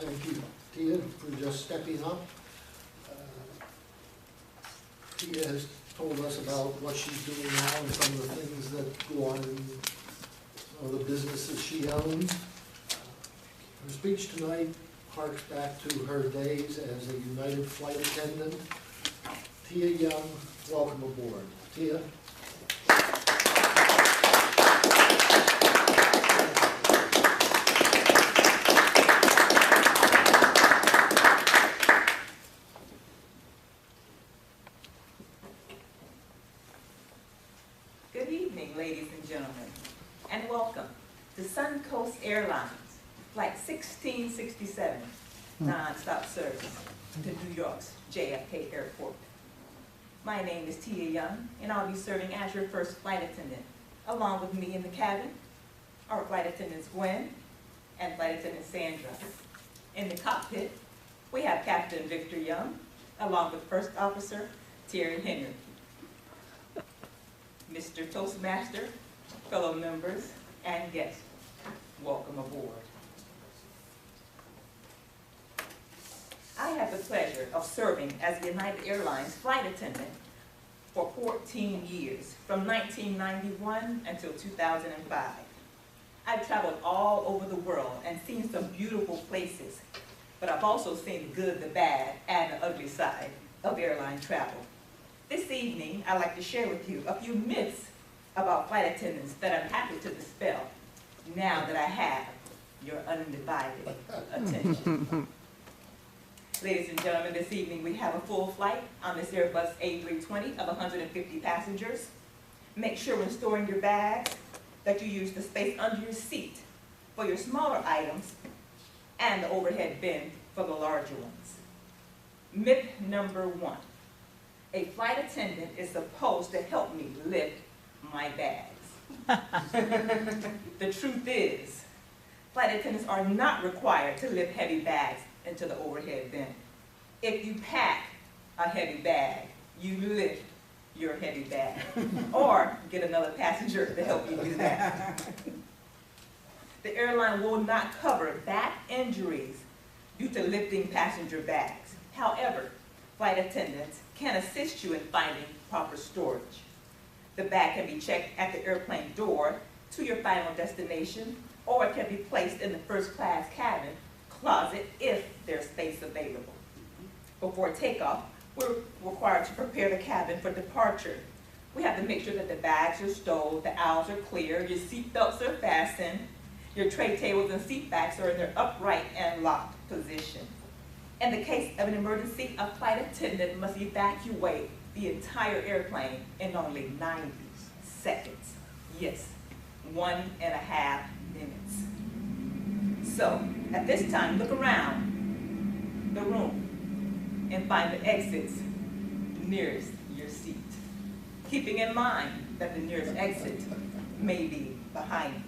Thank you, Tia, for just stepping up. Tia has told us about what she's doing now and some of the things that go on in some of the businesses she owns. Her speech tonight harks back to her days as a United flight attendant. Tia Young, welcome aboard. Tia. Good evening, ladies and gentlemen, and welcome to Suncoast Airlines, Flight 1667, non-stop service to New York's JFK Airport. My name is Tia Young, and I'll be serving as your first flight attendant. Along with me in the cabin are flight attendants Gwen and flight attendant Sandra. In the cockpit, we have Captain Victor Young, along with First Officer Terry Henry. Mr. Toastmaster, fellow members, and guests, welcome aboard. I have the pleasure of serving as the United Airlines flight attendant for 14 years, from 1991 until 2005. I've traveled all over the world and seen some beautiful places, but I've also seen the good, the bad, and the ugly side of airline travel. This evening, I'd like to share with you a few myths about flight attendants that I'm happy to dispel now that I have your undivided attention. Ladies and gentlemen, this evening we have a full flight on this Airbus A320 of 150 passengers. Make sure when storing your bags that you use the space under your seat for your smaller items and the overhead bin for the larger ones. Myth number 1. A flight attendant is supposed to help me lift my bags. The truth is, flight attendants are not required to lift heavy bags into the overhead bin. If you pack a heavy bag, you lift your heavy bag, or get another passenger to help you do that. The airline will not cover back injuries due to lifting passenger bags. However, flight attendants can assist you in finding proper storage. The bag can be checked at the airplane door to your final destination, or it can be placed in the first class cabin closet if there's space available. Before takeoff, we're required to prepare the cabin for departure. We have to make sure that the bags are stowed, the aisles are clear, your seat belts are fastened, your tray tables and seat backs are in their upright and locked position. In the case of an emergency, a flight attendant must evacuate the entire airplane in only 90 seconds. Yes, 1.5 minutes. So, at this time, look around the room and find the exits nearest your seat, keeping in mind that the nearest exit may be behind you.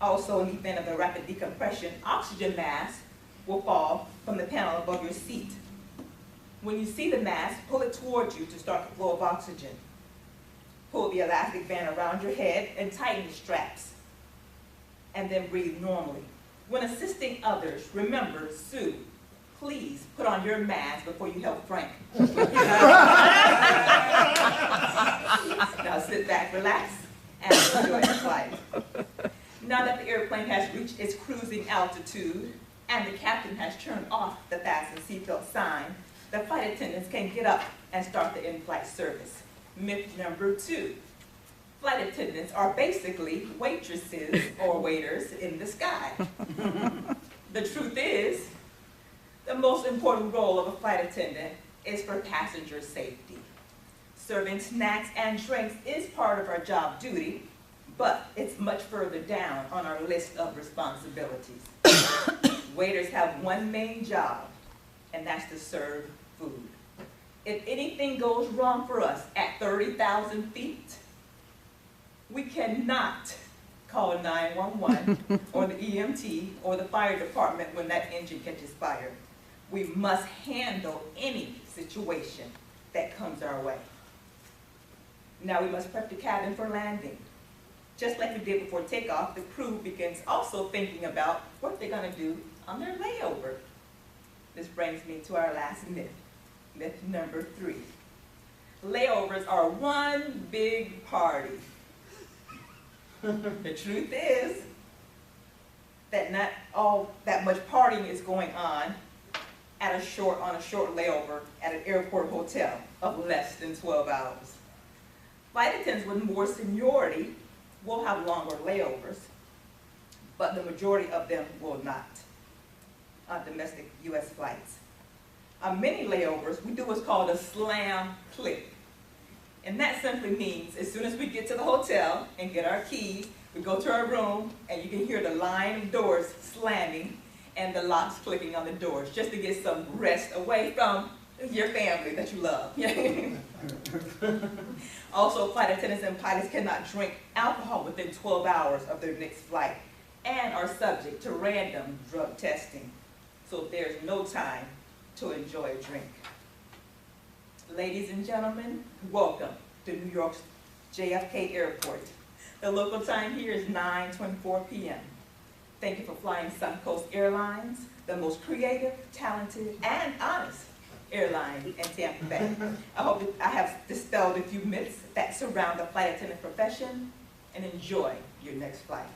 Also, in the event of a rapid decompression, oxygen mask will fall from the panel above your seat. When you see the mask, pull it towards you to start the flow of oxygen. Pull the elastic band around your head and tighten the straps, and then breathe normally. When assisting others, remember, Sue, please put on your mask before you help Frank. Now sit back, relax, and enjoy the flight. Now that the airplane has reached its cruising altitude and the captain has turned off the fasten seatbelt sign, the flight attendants can get up and start the in-flight service. Myth number 2. Flight attendants are basically waitresses or waiters in the sky. The truth is, the most important role of a flight attendant is for passenger safety. Serving snacks and drinks is part of our job duty, but it's much further down on our list of responsibilities. Waiters have one main job, and that's to serve food. If anything goes wrong for us at 30,000 feet, we cannot call 911 or the EMT or the fire department when that engine catches fire. We must handle any situation that comes our way. Now we must prep the cabin for landing. Just like we did before takeoff, the crew begins also thinking about what they're going to do on their layover. This brings me to our last myth, myth number 3. Layovers are one big party. The truth is that not all that much partying is going on on a short layover at an airport hotel of less than 12 hours. Flight attendants with more seniority will have longer layovers, but the majority of them will not on domestic U.S. flights. On many layovers, we do what's called a slam click. And that simply means as soon as we get to the hotel and get our keys, we go to our room and you can hear the line of doors slamming and the locks clicking on the doors just to get some rest away from your family that you love. Also, flight attendants and pilots cannot drink alcohol within 12 hours of their next flight and are subject to random drug testing. So there's no time to enjoy a drink. Ladies and gentlemen, welcome to New York's JFK Airport. The local time here is 9:24 p.m. Thank you for flying Suncoast Airlines, the most creative, talented, and honest airline in Tampa Bay. I hope that I have dispelled a few myths that surround the flight attendant profession, and enjoy your next flight.